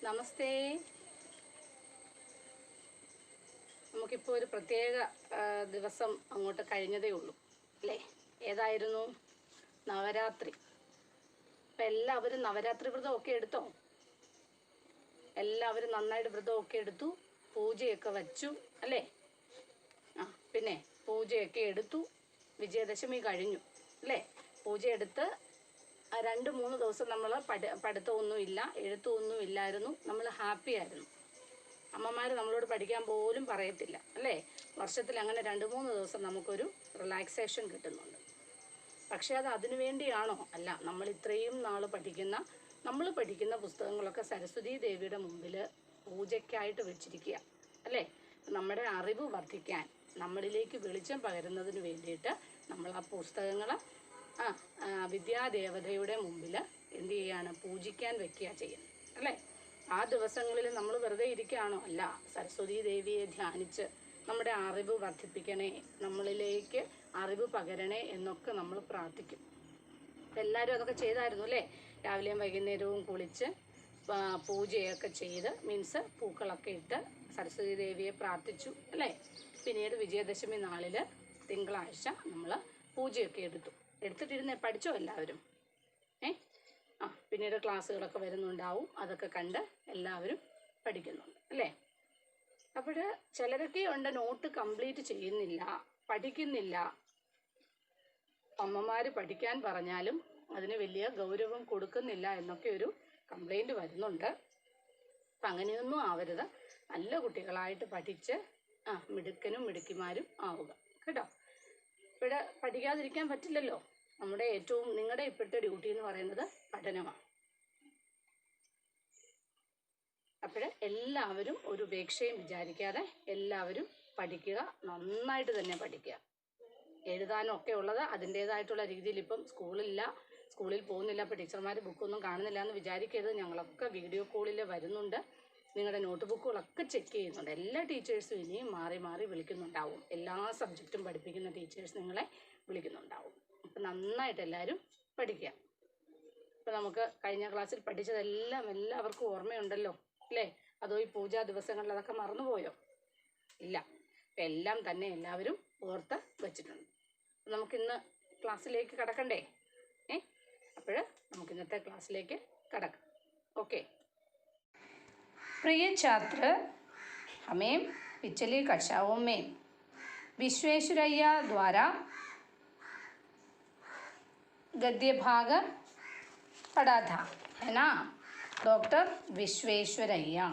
നമസ്തേ. നമുക്കിപ്പോൾ ഒരു പ്രത്യേക ദിവസം അങ്ങോട്ട് കഴിഞ്ഞതേ ഉള്ളൂ അല്ലേ? ഏതായിരുന്നു? നവരാത്രി. അപ്പം എല്ലാവരും നവരാത്രി വ്രതമൊക്കെ എടുത്തോ? എല്ലാവരും നന്നായിട്ട് വ്രതമൊക്കെ എടുത്തു, പൂജയൊക്കെ വച്ചു അല്ലേ? പിന്നെ പൂജയൊക്കെ എടുത്തു, വിജയദശമി കഴിഞ്ഞു അല്ലേ? പൂജ എടുത്ത് 2-3 ദിവസം നമ്മൾ പഠിത്തമൊന്നുമില്ല, എഴുത്തൊന്നും ഇല്ലായിരുന്നു. നമ്മൾ ഹാപ്പി ആയിരുന്നു. അമ്മമാർ നമ്മളോട് പഠിക്കാൻ പോലും പറയത്തില്ല അല്ലേ? വർഷത്തിൽ അങ്ങനെ 2-3 ദിവസം നമുക്കൊരു റിലാക്സേഷൻ കിട്ടുന്നുണ്ട്. പക്ഷേ അത് അതിനു വേണ്ടിയാണോ? അല്ല. നമ്മൾ ഇത്രയും നാൾ നമ്മൾ പഠിക്കുന്ന പുസ്തകങ്ങളൊക്കെ സരസ്വതി ദേവിയുടെ മുമ്പിൽ പൂജയ്ക്കായിട്ട് വെച്ചിരിക്കുക അല്ലേ? നമ്മുടെ അറിവ് വർദ്ധിക്കാൻ, നമ്മളിലേക്ക് വെളിച്ചം പകരുന്നതിന് വേണ്ടിയിട്ട് നമ്മൾ ആ പുസ്തകങ്ങൾ വിദ്യാദേവതയുടെ മുമ്പിൽ എന്ത് ചെയ്യാണ്? പൂജിക്കാൻ വെക്കുക ചെയ്യുന്നത് അല്ലേ? ആ ദിവസങ്ങളിൽ നമ്മൾ വെറുതെ ഇരിക്കുകയാണോ? അല്ല. സരസ്വതി ദേവിയെ ധ്യാനിച്ച് നമ്മുടെ അറിവ് വർദ്ധിപ്പിക്കണേ, നമ്മളിലേക്ക് അറിവ് പകരണേ എന്നൊക്കെ നമ്മൾ പ്രാർത്ഥിക്കും. എല്ലാവരും അതൊക്കെ ചെയ്തായിരുന്നു അല്ലേ? രാവിലെയും വൈകുന്നേരവും കുളിച്ച് പൂജയൊക്കെ ചെയ്ത്, മീൻസ് പൂക്കളൊക്കെ ഇട്ട് സരസ്വതി ദേവിയെ പ്രാർത്ഥിച്ചു അല്ലേ? പിന്നീട് വിജയദശമി നാളിൽ തിങ്കളാഴ്ച നമ്മൾ പൂജയൊക്കെ എടുത്തിട്ടിരുന്നേ. പഠിച്ചോ എല്ലാവരും? പിന്നീട് ക്ലാസ്സുകളൊക്കെ വരുന്നുണ്ടാവും, അതൊക്കെ കണ്ട് എല്ലാവരും പഠിക്കുന്നുണ്ട് അല്ലേ? അപ്പോൾ ചിലരൊക്കെ ഉണ്ട് നോട്ട് കംപ്ലീറ്റ് ചെയ്യുന്നില്ല, പഠിക്കുന്നില്ല. അമ്മമാർ പഠിക്കാൻ പറഞ്ഞാലും അതിന് വലിയ ഗൗരവം കൊടുക്കുന്നില്ല എന്നൊക്കെ ഒരു കംപ്ലൈൻറ്റ് വരുന്നുണ്ട്. അപ്പം അങ്ങനെയൊന്നും ആവരുത്. നല്ല കുട്ടികളായിട്ട് പഠിച്ച് മിടുക്കനും മിടുക്കിമാരും ആവുക കേട്ടോ. ഇവിടെ പഠിക്കാതിരിക്കാൻ പറ്റില്ലല്ലോ. നിങ്ങളുടെ ഇപ്പോഴത്തെ ഡ്യൂട്ടി എന്ന് പറയുന്നത് പഠനമാണ്. അപ്പോൾ എല്ലാവരും ഒരു ഉപേക്ഷയും വിചാരിക്കാതെ എല്ലാവരും പഠിക്കുക, നന്നായിട്ട് തന്നെ പഠിക്കുക. എഴുതാനും ഒക്കെ ഉള്ളത് അതിൻ്റേതായിട്ടുള്ള രീതിയിൽ. ഇപ്പം സ്കൂളിൽ പോകുന്നില്ല, അപ്പോൾ ടീച്ചർമാർ ബുക്കൊന്നും കാണുന്നില്ല എന്ന് വിചാരിക്കരുത്. ഞങ്ങളൊക്കെ വീഡിയോ കോളിൽ വരുന്നുണ്ട്, നിങ്ങളുടെ നോട്ട് ബുക്കുകളൊക്കെ ചെക്ക് ചെയ്യുന്നുണ്ട്. എല്ലാ ടീച്ചേഴ്സും ഇനിയും മാറി മാറി വിളിക്കുന്നുണ്ടാവും. എല്ലാ സബ്ജക്റ്റും പഠിപ്പിക്കുന്ന ടീച്ചേഴ്സ് നിങ്ങളെ വിളിക്കുന്നുണ്ടാവും. അപ്പം നന്നായിട്ട് എല്ലാവരും പഠിക്കുക. അപ്പം നമുക്ക് കഴിഞ്ഞ ക്ലാസ്സിൽ പഠിച്ചതെല്ലാം എല്ലാവർക്കും ഓർമ്മയുണ്ടല്ലോ അല്ലേ? അതോ ഈ പൂജാ ദിവസങ്ങളിൽ അതൊക്കെ മറന്നുപോയോ? ഇല്ല. അപ്പം എല്ലാം തന്നെ എല്ലാവരും ഓർത്ത് വച്ചിട്ടുണ്ട്. നമുക്കിന്ന് ക്ലാസ്സിലേക്ക് കടക്കണ്ടേ? അപ്പോൾ നമുക്കിന്നത്തെ ക്ലാസ്സിലേക്ക് കടക്കാം. ओके प्रिय छात्र, हमें पिछली कक्षाओं में विश्वेश्वरैया द्वारा गद्य भाग पढ़ा था, है ना? डॉक्टर विश्वेश्वरैया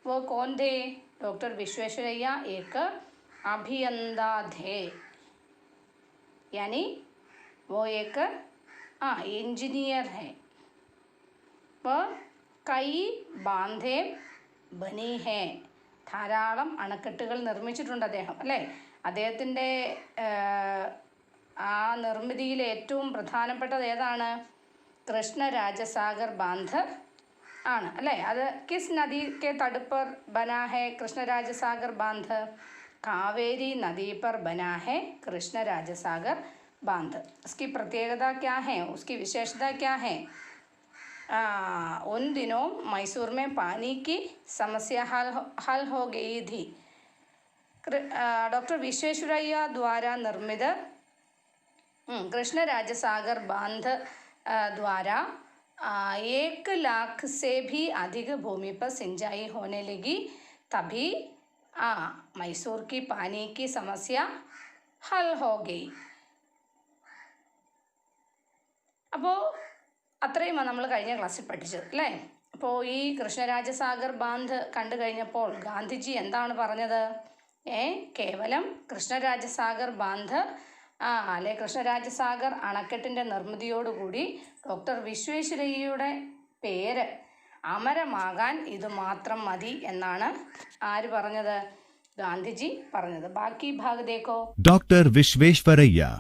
वो कौन थे? डॉक्टर विश्वेश्वरैया एक अभियंता थे, यानी वो एक इंजीनियर है. वह कई बांधे बनी है. ധാരാളം അണക്കെട്ടുകൾ നിർമ്മിച്ചിട്ടുണ്ട് അദ്ദേഹം അല്ലേ? അദ്ദേഹത്തിൻ്റെ ആ നിർമ്മിതിയിൽ ഏറ്റവും പ്രധാനപ്പെട്ടത് ഏതാണ്? കൃഷ്ണരാജസാഗർ ബാന്ധ് ആണ് അല്ലേ? അത് കിസ് നദി കെ തട് पर बना है कृष्णराजसागर बांध? कावेरी नदी पर बना है कृष्णराजसागर बांध. उसकी प्रत्येकता क्या है? उसकी विशेषता क्या है? उन दिनों मैसूर में पानी की समस्या हल हो गई थी. डॉक्टर विश्वेश्वरैया द्वारा निर्मित कृष्णराजसागर बांध द्वारा 1 लाख से भी अधिक भूमि पर सिंचाई होने लगी. तभी मैसूर की पानी की समस्या हल हो गई. അപ്പോൾ അത്രയുമാണ് നമ്മൾ കഴിഞ്ഞ ക്ലാസ്സിൽ പഠിച്ചത് അല്ലേ? അപ്പോൾ ഈ കൃഷ്ണരാജസാഗർ ബാന്ധ് കണ്ടു കഴിഞ്ഞപ്പോൾ ഗാന്ധിജി എന്താണ് പറഞ്ഞത്? കേവലം കൃഷ്ണരാജസാഗർ ബാന്ധ് അല്ലെ കൃഷ്ണരാജസാഗർ അണക്കെട്ടിൻ്റെ നിർമ്മിതിയോടുകൂടി ഡോക്ടർ വിശ്വേശ്വരയ്യയുടെ പേര് അമരമാകാൻ ഇത് മാത്രം മതി എന്നാണ് ആര് പറഞ്ഞത്? ഗാന്ധിജി പറഞ്ഞത്. ബാക്കി ഭാഗ് ദേഖോ. डॉक्टर विश्वेश्वरैया.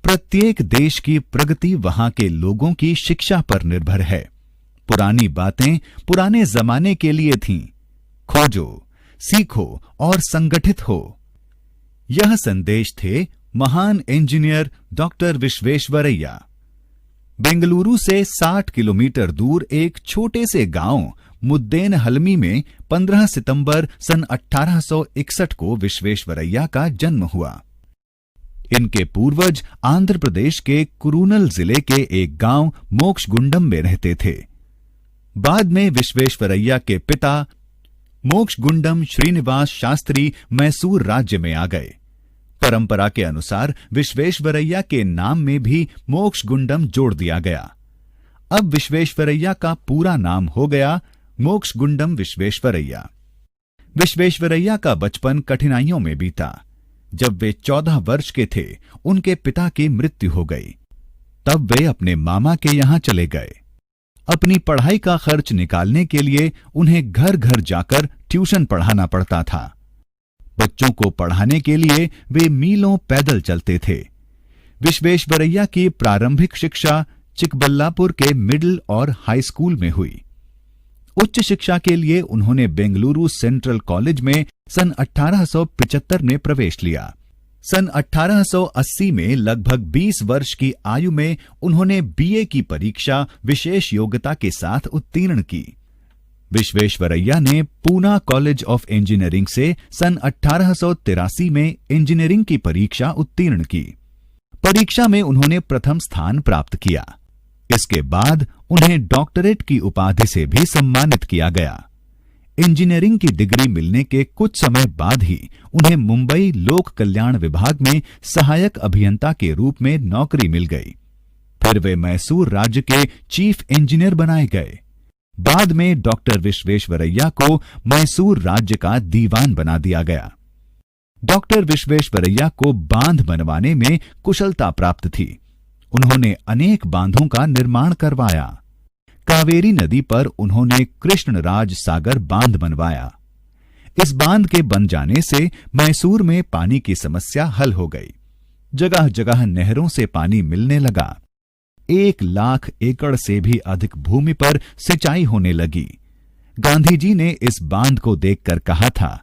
प्रत्येक देश की प्रगति वहां के लोगों की शिक्षा पर निर्भर है. पुरानी बातें पुराने जमाने के लिए थीं. खोजो, सीखो और संगठित हो. यह संदेश थे महान इंजीनियर डॉक्टर विश्वेश्वरैया. बेंगलुरु से 60 किलोमीटर दूर एक छोटे से गांव मुद्देन हलमी में 15 सितंबर सन 1861 को विश्वेश्वरैया का जन्म हुआ। इनके पूर्वज आंध्र प्रदेश के कुरूनल जिले के एक गांव मोक्षगुंडम में रहते थे। बाद में विश्वेश्वरैया के पिता मोक्षगुंडम श्रीनिवास शास्त्री मैसूर राज्य में आ गए। परंपरा के अनुसार विश्वेश्वरैया के नाम में भी मोक्षगुंडम जोड़ दिया गया। अब विश्वेश्वरैया का पूरा नाम हो गया मोक्षगुंडम विश्वेश्वरैया। विश्वेश्वरैया का बचपन कठिनाइयों में बीता। जब वे 14 वर्ष के थे, उनके पिता की मृत्यु हो गई। तब वे अपने मामा के यहां चले गए। अपनी पढ़ाई का खर्च निकालने के लिए उन्हें घर घर जाकर ट्यूशन पढ़ाना पड़ता था। बच्चों को पढ़ाने के लिए वे मीलों पैदल चलते थे। विश्वेश्वरैया की प्रारंभिक शिक्षा चिकबल्लापुर के मिडिल और हाई स्कूल में हुई। उच्च शिक्षा के लिए उन्होंने बेंगलुरु सेंट्रल कॉलेज में सन 1875 में प्रवेश लिया। सन 1880 में लगभग 20 वर्ष की आयु में उन्होंने बीए की परीक्षा विशेष योग्यता के साथ उत्तीर्ण की। विश्वेश्वरैया ने पूना कॉलेज ऑफ इंजीनियरिंग से सन 1883 में इंजीनियरिंग की परीक्षा उत्तीर्ण की। परीक्षा में उन्होंने प्रथम स्थान प्राप्त किया। इसके बाद उन्हें डॉक्टरेट की उपाधि से भी सम्मानित किया गया। इंजीनियरिंग की डिग्री मिलने के कुछ समय बाद ही उन्हें मुंबई लोक कल्याण विभाग में सहायक अभियंता के रूप में नौकरी मिल गई। फिर वे मैसूर राज्य के चीफ इंजीनियर बनाए गए। बाद में डॉक्टर विश्वेश्वरैया को मैसूर राज्य का दीवान बना दिया गया। डॉक्टर विश्वेश्वरैया को बांध बनवाने में कुशलता प्राप्त थी। उन्होंने अनेक बांधों का निर्माण करवाया। कावेरी नदी पर उन्होंने कृष्णराज सागर बांध बनवाया। इस बांध के बन जाने से मैसूर में पानी की समस्या हल हो गई। जगह जगह नहरों से पानी मिलने लगा। 1 लाख एकड़ से भी अधिक भूमि पर सिंचाई होने लगी। गांधी जी ने इस बांध को देखकर कहा था,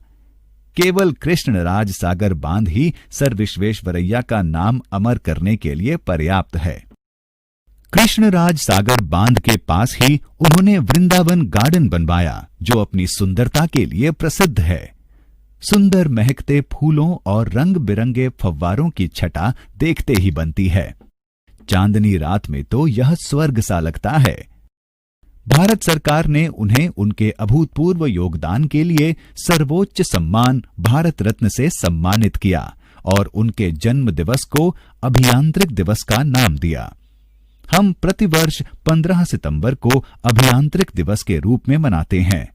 केवल कृष्णराज सागर बांध ही सर विश्वेश्वरैया का नाम अमर करने के लिए पर्याप्त है। कृष्णराज सागर बांध के पास ही उन्होंने वृंदावन गार्डन बनवाया, जो अपनी सुंदरता के लिए प्रसिद्ध है। सुंदर महकते फूलों और रंग बिरंगे फव्वारों की छटा देखते ही बनती है। चांदनी रात में तो यह स्वर्ग सा लगता है। भारत सरकार ने उन्हें उनके अभूतपूर्व योगदान के लिए सर्वोच्च सम्मान भारत रत्न से सम्मानित किया और उनके जन्म दिवस को अभियांत्रिक दिवस का नाम दिया। हम प्रतिवर्ष 15 सितंबर को अभियांत्रिक दिवस के रूप में मनाते हैं।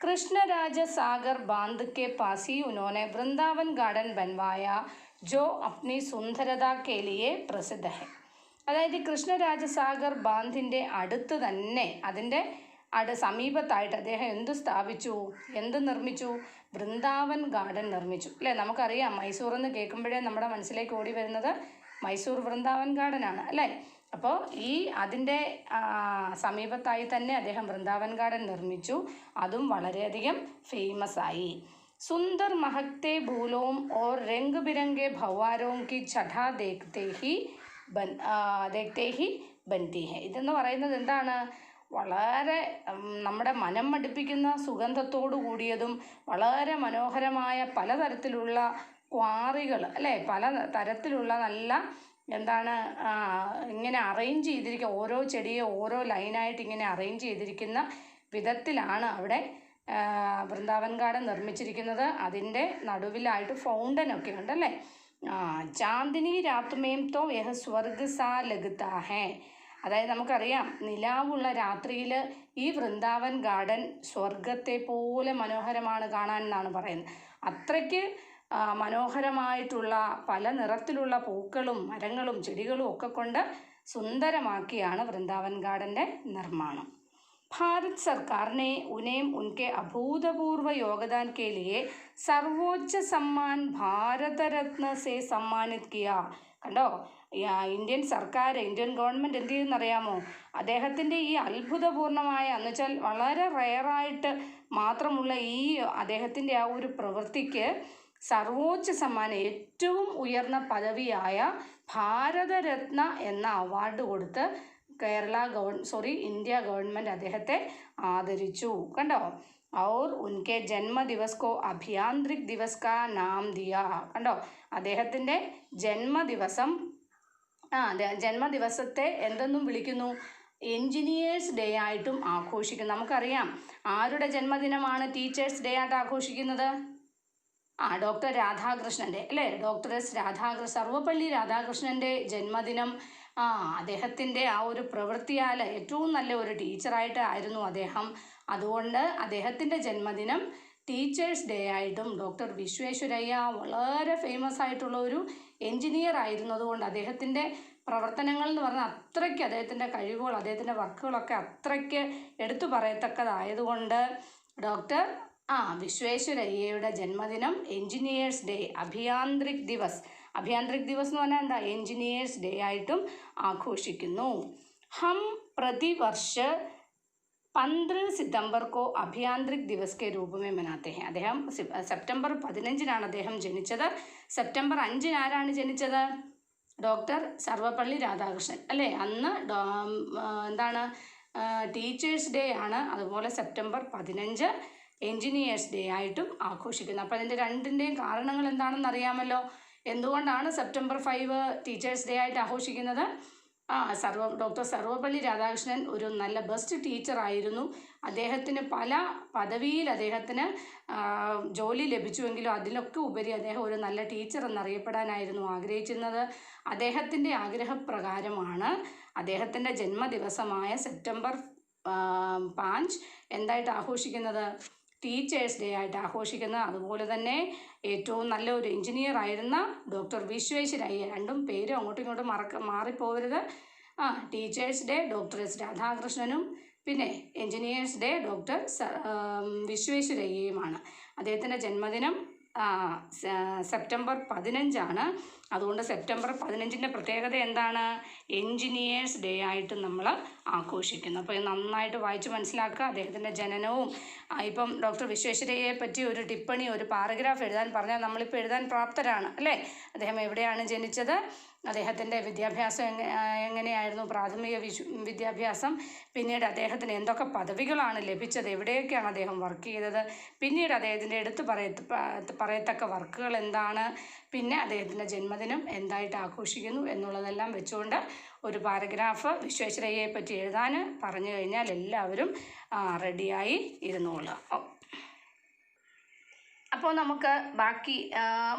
कृष्णराज सागर बांध के पास ही उन्होंने वृंदावन गार्डन बनवाया, जो अपनी सुंदरता के लिए प्रसिद्ध है। അതായത് കൃഷ്ണരാജസാഗർ ബാന്ധിൻ്റെ അടുത്ത് തന്നെ അതിൻ്റെ സമീപത്തായിട്ട് അദ്ദേഹം എന്ത് നിർമ്മിച്ചു? വൃന്ദാവൻ ഗാർഡൻ നിർമ്മിച്ചു, അല്ലേ? നമുക്കറിയാം, മൈസൂർ എന്ന് കേൾക്കുമ്പോഴേ നമ്മുടെ മനസ്സിലേക്ക് ഓടി വരുന്നത് മൈസൂർ വൃന്ദാവൻ ഗാർഡൻ ആണ്, അല്ലേ? അപ്പോൾ അതിൻ്റെ സമീപത്തായി തന്നെ അദ്ദേഹം വൃന്ദാവൻ ഗാർഡൻ നിർമ്മിച്ചു. അതും വളരെയധികം ഫേമസ് ആയി. सुंदर महकते फूलों और रंग बिरंगे फव्वारों की छटा देखते ही बनती है. ഇതെന്ന് പറയുന്നത് എന്താണ്? വളരെ നമ്മുടെ മനം മടുപ്പിക്കുന്ന സുഗന്ധത്തോടു കൂടിയതും വളരെ മനോഹരമായ പലതരത്തിലുള്ള ക്വാറികൾ, അല്ലേ? പല തരത്തിലുള്ള നല്ല ഇങ്ങനെ അറേഞ്ച് ചെയ്തിരിക്കുക, ഓരോ ചെടിയെ ഓരോ ലൈനായിട്ട് ഇങ്ങനെ അറേഞ്ച് ചെയ്തിരിക്കുന്ന വിധത്തിലാണ് അവിടെ വൃന്ദാവൻ ഗാർഡൻ നിർമ്മിച്ചിരിക്കുന്നത്. അതിൻ്റെ നടുവിലായിട്ട് ഫൗണ്ടനൊക്കെ ഉണ്ടല്ലേ. ചാന്ദിനി രാത്മേം തോ യഹ സ്വർഗ് സാ ലഗ്താ ഹേ. അതായത് നമുക്കറിയാം, നിലാവുള്ള രാത്രിയിൽ ഈ വൃന്ദാവൻ ഗാർഡൻ സ്വർഗത്തെ പോലെ മനോഹരമാണ് കാണാൻ എന്നാണ് പറയുന്നത്. അത്രയ്ക്ക് മനോഹരമായിട്ടുള്ള പല നിറത്തിലുള്ള പൂക്കളും മരങ്ങളും ചെടികളും ഒക്കെ കൊണ്ട് സുന്ദരമാക്കിയാണ് വൃന്ദാവൻ ഗാർഡൻ്റെ നിർമ്മാണം. भारत सरकार ने उन्हें उनके अभूतपूर्व योगदान के लिए सर्वोच्च सम्मान भारत रत्न से सम्मानित किया. കണ്ടോ, ഇന്ത്യൻ സർക്കാർ, ഇന്ത്യൻ ഗവൺമെൻറ് എന്ത് ചെയ്യുന്നറിയാമോ? അദ്ദേഹത്തിൻ്റെ ഈ അത്ഭുതപൂർണമായ, എന്നുവെച്ചാൽ വളരെ റെയറായിട്ട് മാത്രമുള്ള ഈ അദ്ദേഹത്തിൻ്റെ ആ ഒരു പ്രവൃത്തിക്ക് സർവോच्च സമ്മാനം ഏറ്റവും ഉയർന്ന പദവിയായ ഭാരതരത്ന എന്ന അവാർഡ് കൊടുത്ത് ഇന്ത്യ ഗവൺമെൻറ് അദ്ദേഹത്തെ ആദരിച്ചു. കണ്ടോ? और उनके जन्मदिवस को अभियांत्रिक दिवस का नाम दिया. കണ്ടോ? അദ്ദേഹത്തിൻ്റെ ജന്മദിവസത്തെ എന്തെന്നും വിളിക്കുന്നു? എൻജിനീയേഴ്സ് ഡേ ആയിട്ടും ആഘോഷിക്കുന്നു. നമുക്കറിയാം ആരുടെ ജന്മദിനമാണ് ടീച്ചേഴ്സ് ഡേ ആയിട്ട് ആഘോഷിക്കുന്നത്? ഡോക്ടർ രാധാകൃഷ്ണൻ്റെ അല്ലേ? സർവപ്പള്ളി രാധാകൃഷ്ണൻ്റെ ജന്മദിനം അദ്ദേഹത്തിൻ്റെ ആ ഒരു പ്രവൃത്തിയാൽ ഏറ്റവും നല്ല ഒരു ടീച്ചറായിട്ട് ആയിരുന്നു അദ്ദേഹം. അതുകൊണ്ട് അദ്ദേഹത്തിൻ്റെ ജന്മദിനം ടീച്ചേഴ്സ് ഡേ ആയിട്ടും ഡോക്ടർ വിശ്വേശ്വരയ്യ വളരെ ഫേമസ് ആയിട്ടുള്ള ഒരു എൻജിനീയർ ആയിരുന്നതുകൊണ്ട് അദ്ദേഹത്തിൻ്റെ പ്രവർത്തനങ്ങൾ എന്ന് പറഞ്ഞാൽ അത്രയ്ക്ക് അദ്ദേഹത്തിൻ്റെ കഴിവുകൾ, അദ്ദേഹത്തിൻ്റെ വർക്കുകളൊക്കെ അത്രയ്ക്ക് എടുത്തു പറയത്തക്കതായതുകൊണ്ട് ഡോക്ടർ വിശ്വേശ്വരയ്യയുടെ ജന്മദിനം എൻജിനീയേഴ്സ് ഡേ, അഭിയാന്ത്രിക് ദിവസ് എന്ന് പറഞ്ഞാൽ എന്താ? എൻജിനീയേഴ്സ് ഡേ ആയിട്ടും ആഘോഷിക്കുന്നു. ഹം പ്രതിവർഷ 15 सितंबर को അഭിയാന്ത്രിക് ദിവസ് കെ രൂപ में मनाते हैं. അദ്ദേഹം സെപ്റ്റംബർ 15 അദ്ദേഹം ജനിച്ചത്. സെപ്റ്റംബർ 5 ആരാണ് ജനിച്ചത്? ഡോക്ടർ സർവപ്പള്ളി രാധാകൃഷ്ണൻ അല്ലേ? അന്ന് എന്താണ് ടീച്ചേഴ്സ് ഡേ ആണ്. അതുപോലെ സെപ്റ്റംബർ 15 എൻജിനീയേഴ്സ് ഡേ ആയിട്ടും ആഘോഷിക്കുന്നു. അപ്പോൾ അതിൻ്റെ രണ്ടിൻ്റെയും കാരണങ്ങൾ എന്താണെന്ന് അറിയാമല്ലോ. എന്തുകൊണ്ടാണ് സെപ്റ്റംബർ 5 ടീച്ചേഴ്സ് ഡേ ആയിട്ട് ആഘോഷിക്കുന്നത്? ഡോക്ടർ സർവപ്പള്ളി രാധാകൃഷ്ണൻ ഒരു നല്ല ബെസ്റ്റ് ടീച്ചറായിരുന്നു. അദ്ദേഹത്തിന് പല പദവിയിൽ അദ്ദേഹത്തിന് ജോലി ലഭിച്ചുവെങ്കിലും അതിലൊക്കെ ഉപരി അദ്ദേഹം ഒരു നല്ല ടീച്ചർ എന്നറിയപ്പെടാനായിരുന്നു ആഗ്രഹിച്ചിരുന്നത്. അദ്ദേഹത്തിൻ്റെ ആഗ്രഹപ്രകാരമാണ് അദ്ദേഹത്തിൻ്റെ ജന്മദിവസമായ സെപ്റ്റംബർ 5 എന്തായിട്ട് ആഘോഷിക്കുന്നത്? ടീച്ചേഴ്സ് ഡേ ആയിട്ട് ആഘോഷിക്കുന്നത്. അതുപോലെ തന്നെ ഏറ്റവും നല്ല ഒരു എൻജിനീയർ ആയിരുന്ന ഡോക്ടർ വിശ്വേശ്വരയ്യ, രണ്ടും പേരും അങ്ങോട്ടും ഇങ്ങോട്ടും മാറിപ്പോകരുത്. ടീച്ചേഴ്സ് ഡേ ഡോക്ടർ എസ് രാധാകൃഷ്ണനും പിന്നെ എൻജിനീയേഴ്സ് ഡേ ഡോക്ടർ വിശ്വേശ്വരയ്യയുമാണ്. അദ്ദേഹത്തിൻ്റെ ജന്മദിനം സെപ്റ്റംബർ 15 അതുകൊണ്ട് സെപ്റ്റംബർ 15 പ്രത്യേകത എന്താണ്? എൻജിനീയേഴ്സ് ഡേ ആയിട്ട് നമ്മൾ ആഘോഷിക്കുന്നു. അപ്പോൾ ഇത് നന്നായിട്ട് വായിച്ച് മനസ്സിലാക്കുക. അദ്ദേഹത്തിൻ്റെ ജനനവും ഇപ്പം ഡോക്ടർ വിശ്വേശ്വരയ്യയെ പറ്റി ഒരു ടിപ്പണി, ഒരു പാരഗ്രാഫ് എഴുതാൻ പറഞ്ഞാൽ നമ്മളിപ്പോൾ എഴുതാൻ പ്രാപ്തരാണ് അല്ലേ? അദ്ദേഹം എവിടെയാണ് ജനിച്ചത്, അദ്ദേഹത്തിൻ്റെ വിദ്യാഭ്യാസം എങ്ങനെയായിരുന്നു, പ്രാഥമിക വിദ്യാഭ്യാസം, പിന്നീട് അദ്ദേഹത്തിന് എന്തൊക്കെ പദവികളാണ് ലഭിച്ചത്, എവിടെയൊക്കെയാണ് അദ്ദേഹം വർക്ക് ചെയ്തത്, പിന്നീട് അദ്ദേഹത്തിൻ്റെ എടുത്തു പറയത്തക്ക വർക്കുകൾ എന്താണ്, പിന്നെ അദ്ദേഹത്തിൻ്റെ ജന്മദിനം എന്തായിട്ട് ആഘോഷിക്കുന്നു എന്നുള്ളതെല്ലാം വെച്ചുകൊണ്ട് ഒരു പാരഗ്രാഫ് വിശ്വേശ്വരയ്യയെ പറ്റി എഴുതാൻ പറഞ്ഞു കഴിഞ്ഞാൽ എല്ലാവരും റെഡിയായി ഇരുന്നോളുക. അപ്പോൾ നമുക്ക് ബാക്കി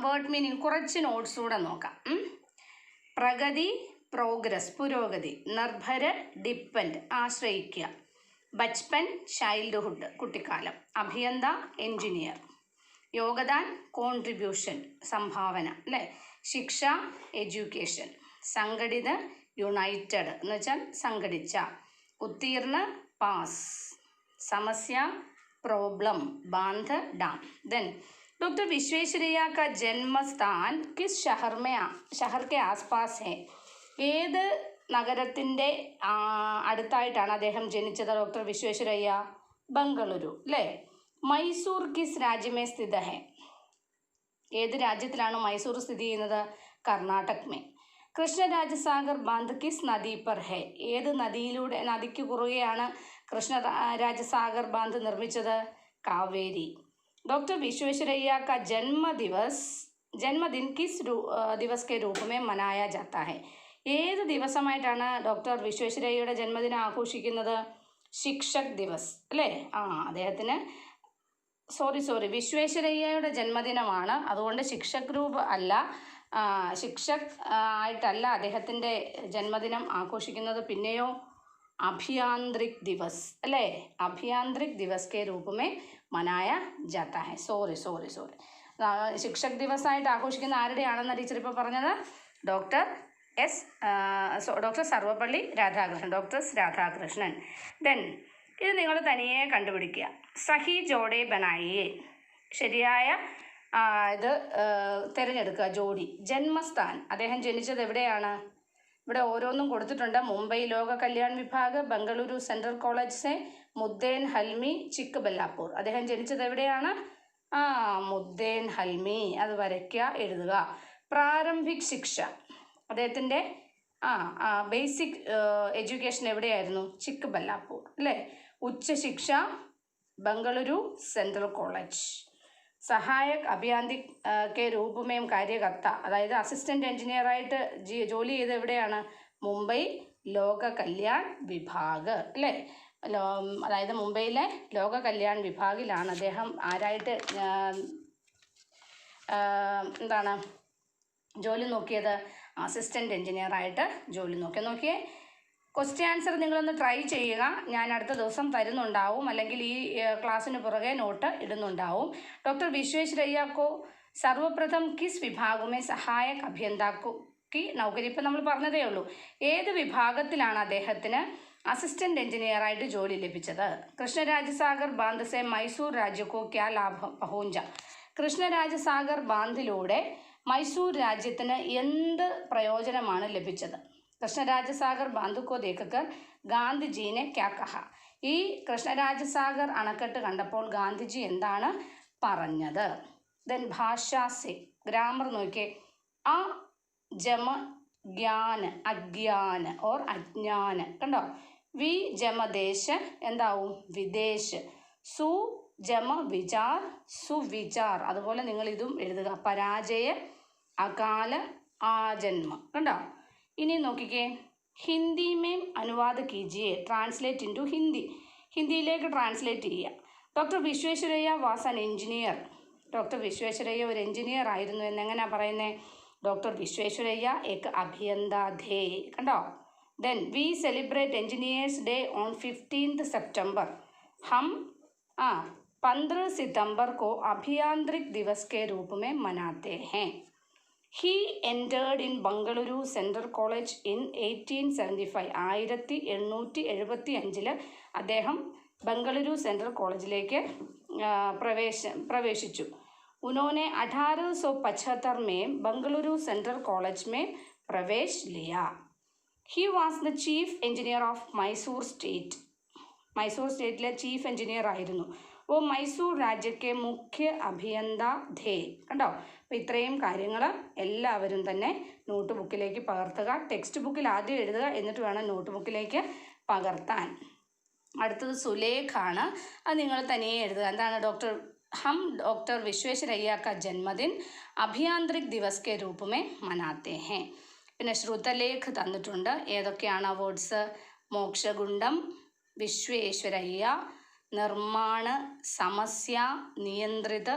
വേർഡ് മീനിങ് കുറച്ച് നോട്ട്സ് കൂടെ നോക്കാം. പ്രഗതി, പ്രോഗ്രസ്, പുരോഗതി. നിർഭര, ഡിപ്പെൻഡ്, ആശ്രയിക്കുക. ബച്പൻ, ചൈൽഡ്ഹുഡ്, കുട്ടിക്കാലം. അഭിയന്ത, എൻജിനീയർ. യോഗദാൻ, കോൺട്രിബ്യൂഷൻ, സംഭാവന അല്ലേ? ശിക്ഷ, എഡ്യൂക്കേഷൻ. സംഘടിത, യുണൈറ്റഡ് എന്ന് വെച്ചാൽ സംഘടിച്ച. ഉത്തീർണ, പാസ്. സമസ്യ, प्रॉब्लम, बांध, डाम. देन डॉक्टर विश्वेश्वरैया का जन्म स्थान किस शहर के आसपास है? ഏത് നഗരത്തിൻ്റെ അടുത്തായിട്ടാണ് അദ്ദേഹം ജനിച്ചത് ഡോക്ടർ വിശ്വേശ്വരയ്യ? ബംഗളൂരു അല്ലേ? മൈസൂർ കിസ് രാജ്യമേ സ്ഥിത ഹെ? ഏത് രാജ്യത്തിലാണ് മൈസൂർ സ്ഥിതി ചെയ്യുന്നത്? കർണാടക മേ. കൃഷ്ണരാജസാഗർ ബാന്ധ് കിസ് നദി പർ ഹെ? ഏത് നദിക്ക് കുറുകെയാണ് കൃഷ്ണരാജസാഗർ ബാന്ധ് നിർമ്മിച്ചത്? കാവേരി. ഡോക്ടർ വിശ്വേശ്വരയ്യ का जन्मदिन किस दिवस के रूप में मनाया जाता है? ഏത് ദിവസമായിട്ടാണ് ഡോക്ടർ വിശ്വേശ്വരയ്യയുടെ ജന്മദിനം ആഘോഷിക്കുന്നത്? ശിക്ഷക് ദിവസ് അല്ലേ? അദ്ദേഹത്തിന് വിശ്വേശ്വരയ്യയുടെ ജന്മദിനമാണ്. അതുകൊണ്ട് ശിക്ഷക് രൂപ അല്ല, ശിക്ഷക് ആയിട്ടല്ല അദ്ദേഹത്തിൻ്റെ ജന്മദിനം ആഘോഷിക്കുന്നത്. പിന്നെയോ അഭിയാന്ത്രിക് ദിവസ് അല്ലേ? അഭിയാന്ത്രിക് ദിവസ് കെ രൂപമേ മനായ ജാത്താ ഹെ. ശിക്ഷക് ദിവസമായിട്ട് ആഘോഷിക്കുന്ന ആരുടെയാണെന്ന് ടീച്ചർ ഇപ്പോൾ പറഞ്ഞത്? ഡോക്ടർ സർവപ്പള്ളി രാധാകൃഷ്ണൻ. ദെൻ ഇത് നിങ്ങൾ തനിയെ കണ്ടുപിടിക്കുക. സഹി ജോഡെ ബനായിയെ, ശരിയായ ഇത് തിരഞ്ഞെടുക്കുക. ജോഡി. ജന്മസ്ഥാൻ, അദ്ദേഹം ജനിച്ചത് എവിടെയാണ്? ഇവിടെ ഓരോന്നും കൊടുത്തിട്ടുണ്ട്. മുംബൈ ലോക കല്യാൺ വിഭാഗ്, ബംഗളൂരു സെൻട്രൽ കോളേജ് സെ, മുദ്ദേൻ ഹൽമി, ചിക്കബല്ലാപ്പൂർ. അദ്ദേഹം ജനിച്ചത് എവിടെയാണ്? മുദ്ദേൻ ഹൽമി, അത് വരയ്ക്കുക, എഴുതുക. പ്രാരംഭിക് ശിക്ഷ, അദ്ദേഹത്തിൻ്റെ ബേസിക് എഡ്യൂക്കേഷൻ എവിടെയായിരുന്നു? ചിക്കബല്ലാപൂർ അല്ലേ. ഉച്ചശിക്ഷ ബംഗളൂരു സെൻട്രൽ കോളേജ്. സഹായക് അഭിയാന്തിക് കെ രൂപമേം കാര്യകർത്ത, അതായത് അസിസ്റ്റൻ്റ് എഞ്ചിനീയറായിട്ട് ജോലി ചെയ്ത് എവിടെയാണ്? മുംബൈ ലോക കല്യാൺ വിഭാഗ് അല്ലേ. അതായത് മുംബൈയിലെ ലോക കല്യാൺ വിഭാഗിലാണ് അദ്ദേഹം ആരായിട്ട് എന്താണ് ജോലി നോക്കിയത്? അസിസ്റ്റൻ്റ് എഞ്ചിനീയറായിട്ട് ജോലി നോക്കിയേ. ക്വസ്റ്റ്യൻ ആൻസർ നിങ്ങളൊന്ന് ട്രൈ ചെയ്യുക. ഞാൻ അടുത്ത ദിവസം തരുന്നുണ്ടാവും, അല്ലെങ്കിൽ ഈ ക്ലാസ്സിന് പുറകെ നോട്ട് ഇടുന്നുണ്ടാവും. ഡോക്ടർ വിശ്വേശ്വരയ്യ को सर्वप्रथम किस विभाग में सहायक अभियंता की नौकरी, ഇപ്പം നമ്മൾ പറഞ്ഞതേ ഉള്ളൂ. ഏത് വിഭാഗത്തിലാണ് അദ്ദേഹത്തിന് അസിസ്റ്റൻ്റ് എഞ്ചിനീയറായിട്ട് ജോലി ലഭിച്ചത്? കൃഷ്ണരാജസാഗർ ബാന്ധ് സെ മൈസൂർ രാജ്യക്കോ ക്യാ ലാഭം പഹൂഞ്ച, കൃഷ്ണരാജസാഗർ ബാന്ധിലൂടെ മൈസൂർ രാജ്യത്തിന് എന്ത് പ്രയോജനമാണ് ലഭിച്ചത്? കൃഷ്ണരാജസാഗർ ബാന്ധ് കോ ദേഖക്കർ ഗാന്ധിജീനെ ക്യാ കഹ, ഈ കൃഷ്ണരാജസാഗർ അണക്കെട്ട് കണ്ടപ്പോൾ ഗാന്ധിജി എന്താണ് പറഞ്ഞത്? ദെൻ ഭാഷാ സെ, ഗ്രാമർ നോക്കിയേ. ആ ജമ ജ്ഞാൻ അജ്ഞാൻ ഓർ അജ്ഞാൻ, കണ്ടോ? വി ജമ ദേശ എന്താവും? വിദേശ്. സു ജമ വിചാർ സുവിചാർ, അതുപോലെ നിങ്ങൾ ഇതും എഴുതുക. പരാജയ അകാല ആജന്മ, കണ്ടോ? ഇനി നോക്കിക്കേ. ഹിന്ദി മേം അനുവാദ് കീജിയെ, ട്രാൻസ്ലേറ്റ് ഇൻ ടു ഹിന്ദി, ഹിന്ദിയിലേക്ക് ട്രാൻസ്ലേറ്റ് ചെയ്യുക. Doctor Visvesvaraya was an engineer, doctor Visvesvaraya ഒരു എഞ്ചിനീയർ ആയിരുന്നു എന്നെങ്ങനെയാണ് പറയുന്നത്? ഡോക്ടർ വിശ്വേശ്വരയ്യ एक अभियंता थे, കണ്ടോ? Then we celebrate engineers day on 15 September, हम 15 सितंबर को अभियांत्रिक दिवस के रूप में मनाते हैं. He entered in Bengaluru Central College in 1875, 1875 അദ്ദേഹം ബംഗളൂരു സെൻട്രൽ കോളേജിലേക്ക് പ്രവേശിച്ചു. उन्होंने 1875 में बेंगलुरु सेंट्रल कॉलेज में प्रवेश लिया. He was the chief engineer of Mysore state, Mysore സ്റ്റേറ്റിലെ ചീഫ് എഞ്ചിനീയർ ആയിരുന്നു. ഓ മൈസൂർ രാജ്യക്കെ മുഖ്യ അഭിയന്ത ധേ, കണ്ടോ? അപ്പോൾ ഇത്രയും കാര്യങ്ങൾ എല്ലാവരും തന്നെ നോട്ട് ബുക്കിലേക്ക് പകർത്തുക. ടെക്സ്റ്റ് ബുക്കിൽ ആദ്യം എഴുതുക, എന്നിട്ട് വേണം നോട്ട് ബുക്കിലേക്ക് പകർത്താൻ. അടുത്തത് സുലേഖാണ്, അത് നിങ്ങൾ തനിയെ എഴുതുക. എന്താണ്? हम डॉक्टर विश्वेश्वरैया का जन्मदिन अभियांत्रिक दिवस के रूप में मनाते हैं. പിന്നെ ശ്രുതലേഖ തന്നിട്ടുണ്ട്. ഏതൊക്കെയാണ് വേർഡ്സ്? മോക്ഷഗുണ്ടം, വിശ്വേശ്വരയ്യ, നിർമ്മാണ, സമസ്യ, നിയന്ത്രിത്,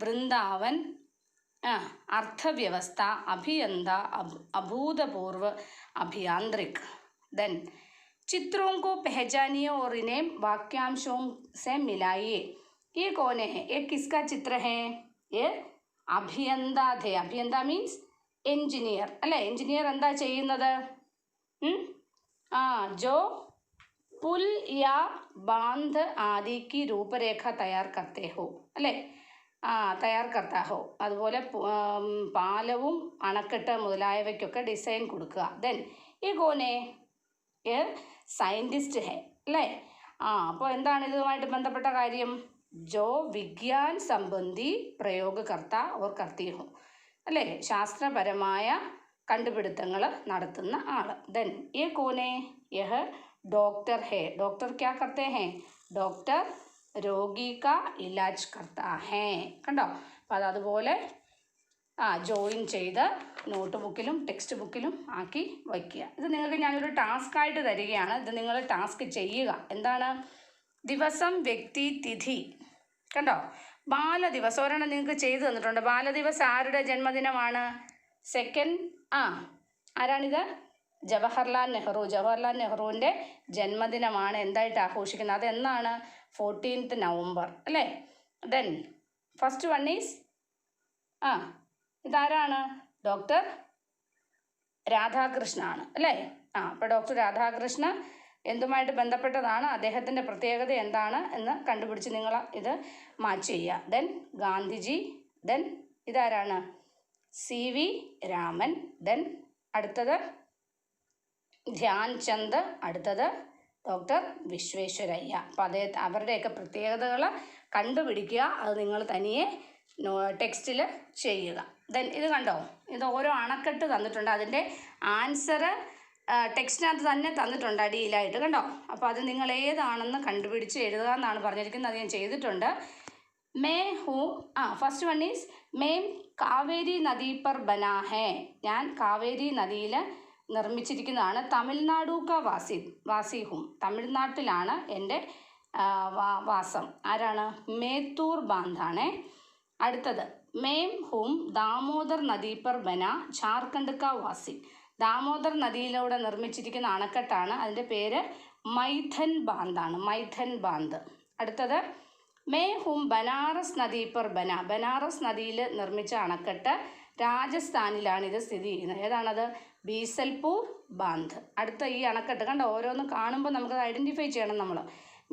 വൃന്ദാവൻ, अर्थव्यवस्था, अभियंता, अभूतपूर्व, अभियांत्रिक. देन चित्रों को पहचानिए और इन्हें वाक्यांशों से मिलाइए. ये कौन है? ये किसका चित्र है? ये अभियंता थे. अभियंता मीन्स എഞ്ചിനീയർ അല്ലേ. എഞ്ചിനീയർ എന്താ ചെയ്യുന്നത്? जो पुल या बांध आदि की रूपरेഖ तैयार करते हो അല്ലേ. തയ്യാർ കർത്താ ഹോ. അതുപോലെ പാലവും അണക്കെട്ട് മുതലായവയ്ക്കൊക്കെ ഡിസൈൻ കൊടുക്കുക. ദെൻ ഈ കോനെ സയൻറ്റിസ്റ്റ് ഹേ അല്ലേ. അപ്പോൾ എന്താണ് ഇതുമായിട്ട് ബന്ധപ്പെട്ട കാര്യം? ജോ വിജ്ഞാൻ സംബന്ധി പ്രയോഗകർത്ത ഓർ കർത്തി ഹോ അല്ലേ, ശാസ്ത്രപരമായ കണ്ടുപിടുത്തങ്ങൾ നടത്തുന്ന ആൾ. ദെൻ ഈ കോനെ യഹ് ഡോക്ടർ ഹേ. ഡോക്ടർ ക്യാ കർത്തേ ഹേ? ഡോക്ടർ രോഗി കാ ഇലാജ് കർത്താ ഹേ. കണ്ടോ? അപ്പോൾ അതുപോലെ ജോയിൻ ചെയ്ത് നോട്ട് ബുക്കിലും ടെക്സ്റ്റ് ബുക്കിലും ആക്കി വയ്ക്കുക. ഇത് നിങ്ങൾക്ക് ഞാനൊരു ടാസ്ക്കായിട്ട് തരികയാണ്. ഇത് നിങ്ങൾ ടാസ്ക് ചെയ്യുക. എന്താണ്? ദിവസം, വ്യക്തി, തിഥി. കണ്ടോ? ബാലദിവസം ഒരെണ്ണം നിങ്ങൾക്ക് ചെയ്തു തന്നിട്ടുണ്ട്. ബാലദിവസ് ആരുടെ ജന്മദിനമാണ്? ആരാണിത്? ജവഹർലാൽ നെഹ്റു. ജവഹർലാൽ നെഹ്റുവിൻ്റെ ജന്മദിനമാണ് എന്തായിട്ട് ആഘോഷിക്കുന്നത്? അതെന്നാണ്? 14th നവംബർ അല്ലേ. ദെൻ ഫസ്റ്റ് വൺ ഈസ് ഇതാരാണ്? ഡോക്ടർ രാധാകൃഷ്ണനാണ് അല്ലേ. അപ്പോൾ ഡോക്ടർ രാധാകൃഷ്ണ എന്തുമായിട്ട് ബന്ധപ്പെട്ടതാണ്? അദ്ദേഹത്തിൻ്റെ പ്രത്യേകത എന്താണ് എന്ന് കണ്ടുപിടിച്ച് നിങ്ങൾ ഇത് മാച്ച് ചെയ്യുക. ദെൻ ഗാന്ധിജി. ദെൻ ഇതാരാണ്? CV രാമൻ. ദെൻ അടുത്തത് ധ്യാൻ ചന്ദ്. അടുത്തത് ഡോക്ടർ വിശ്വേശ്വരയ്യ. അപ്പോൾ അവരുടെയൊക്കെ പ്രത്യേകതകൾ കണ്ടുപിടിക്കുക. അത് നിങ്ങൾ തനിയെ ടെക്സ്റ്റിൽ ചെയ്യുക. ദെൻ ഇത് കണ്ടോ, ഇത് ഓരോ അണക്കെട്ട് തന്നിട്ടുണ്ട്. അതിൻ്റെ ആൻസർ ടെക്സ്റ്റിനകത്ത് തന്നെ തന്നിട്ടുണ്ട് അടിയിലായിട്ട്, കണ്ടോ. അപ്പോൾ അത് നിങ്ങൾ ഏതാണെന്ന് കണ്ടുപിടിച്ച് എഴുതുക എന്നാണ് പറഞ്ഞിരിക്കുന്നത്. അത് ഞാൻ ചെയ്തിട്ടുണ്ട്. ഫസ്റ്റ് വൺ ഈസ് മേം കാവേരി നദി പർ ബനാ ഹേ. ഞാൻ കാവേരി നദിയിൽ നിർമ്മിച്ചിരിക്കുന്നതാണ്. തമിഴ്നാടു കാ വാസി ഹും. തമിഴ്നാട്ടിലാണ് എൻ്റെ വാസം. ആരാണ്? മേത്തൂർ ബാന്ധാണേ. അടുത്തത് മേം ഹും ദാമോദർ നദി പർ ബന ജാർഖണ്ഡ് കാ വാസി. ദാമോദർ നദിയിലൂടെ നിർമ്മിച്ചിരിക്കുന്ന അണക്കെട്ടാണ്. അതിൻ്റെ പേര് മൈഥൻ ബാന്ധാണ്, മൈഥൻ ബാന്ത്. അടുത്തത് മേ ഹും ബനാറസ് നദി പർ ബന. ബനാറസ് നദിയിൽ നിർമ്മിച്ച അണക്കെട്ട് രാജസ്ഥാനിലാണ് ഇത് സ്ഥിതി ചെയ്യുന്നത്. ഏതാണത്? ബീസൽപൂർ ബാന്ത്. അടുത്ത ഈ അണക്കെട്ട് കണ്ടോ, ഓരോന്ന് കാണുമ്പോൾ നമുക്കത് ഐഡൻറ്റിഫൈ ചെയ്യണം നമ്മൾ.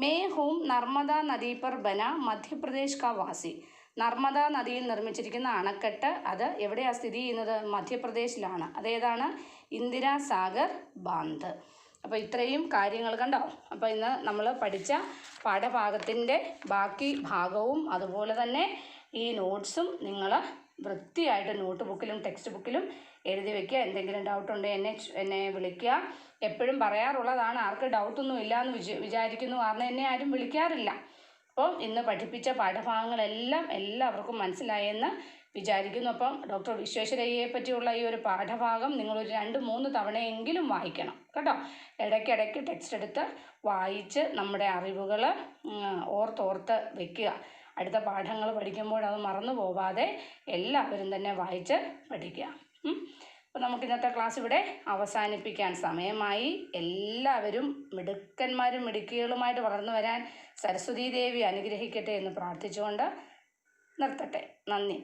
മേ ഹും നർമ്മദ നദി പർ ബന മധ്യപ്രദേശ് കാ വാസി. നർമ്മദ നദിയിൽ നിർമ്മിച്ചിരിക്കുന്ന അണക്കെട്ട് അത് എവിടെയാണ് സ്ഥിതി ചെയ്യുന്നത്? മധ്യപ്രദേശിലാണ്. അതേതാണ്? ഇന്ദിരാ സാഗർ ബാന്ത്. അപ്പോൾ ഇത്രയും കാര്യങ്ങൾ കണ്ടോ. അപ്പോൾ ഇന്ന് നമ്മൾ പഠിച്ച പാഠഭാഗത്തിൻ്റെ ബാക്കി ഭാഗവും അതുപോലെ തന്നെ ഈ നോട്ട്സും നിങ്ങൾ വൃത്തിയായിട്ട് നോട്ട് ബുക്കിലും ടെക്സ്റ്റ് ബുക്കിലും എഴുതി വയ്ക്കുക. എന്തെങ്കിലും ഡൗട്ട് ഉണ്ടെങ്കിൽ എന്നെ വിളിക്കുക. എപ്പോഴും പറയാറുള്ളതാണ്, ആർക്ക് ഡൗട്ടൊന്നും ഇല്ല എന്ന് വിചാരിക്കുന്നു, കാരണം എന്നെ ആരും വിളിക്കാറില്ല. അപ്പോൾ ഇന്ന് പഠിപ്പിച്ച പാഠഭാഗങ്ങളെല്ലാം എല്ലാവർക്കും മനസ്സിലായെന്ന് വിചാരിക്കുന്നു. അപ്പം ഡോക്ടർ വിശ്വേശ്വരയ്യയെ പറ്റിയുള്ള ഈ ഒരു പാഠഭാഗം നിങ്ങളൊരു 2-3 തവണയെങ്കിലും വായിക്കണം കേട്ടോ. ഇടയ്ക്കിടയ്ക്ക് ടെക്സ്റ്റ് എടുത്ത് വായിച്ച് നമ്മുടെ അറിവുകൾ ഓർത്ത് വയ്ക്കുക. അടുത്ത പാഠങ്ങൾ പഠിക്കുമ്പോൾ അത് മറന്നു പോവാതെ എല്ലാവരും തന്നെ വായിച്ച് പഠിക്കുക. അപ്പോൾ നമുക്ക് ഇന്നത്തെ ക്ലാസ് ഇവിടെ അവസാനിപ്പിക്കാൻ സമയമായി. എല്ലാവരും മിടുക്കന്മാരും മിടുക്കികളുമായിട്ട് വളർന്നു വരാൻ സരസ്വതീ ദേവി അനുഗ്രഹിക്കട്ടെ എന്ന് പ്രാർത്ഥിച്ചുകൊണ്ട് നിർത്തട്ടെ. നന്ദി.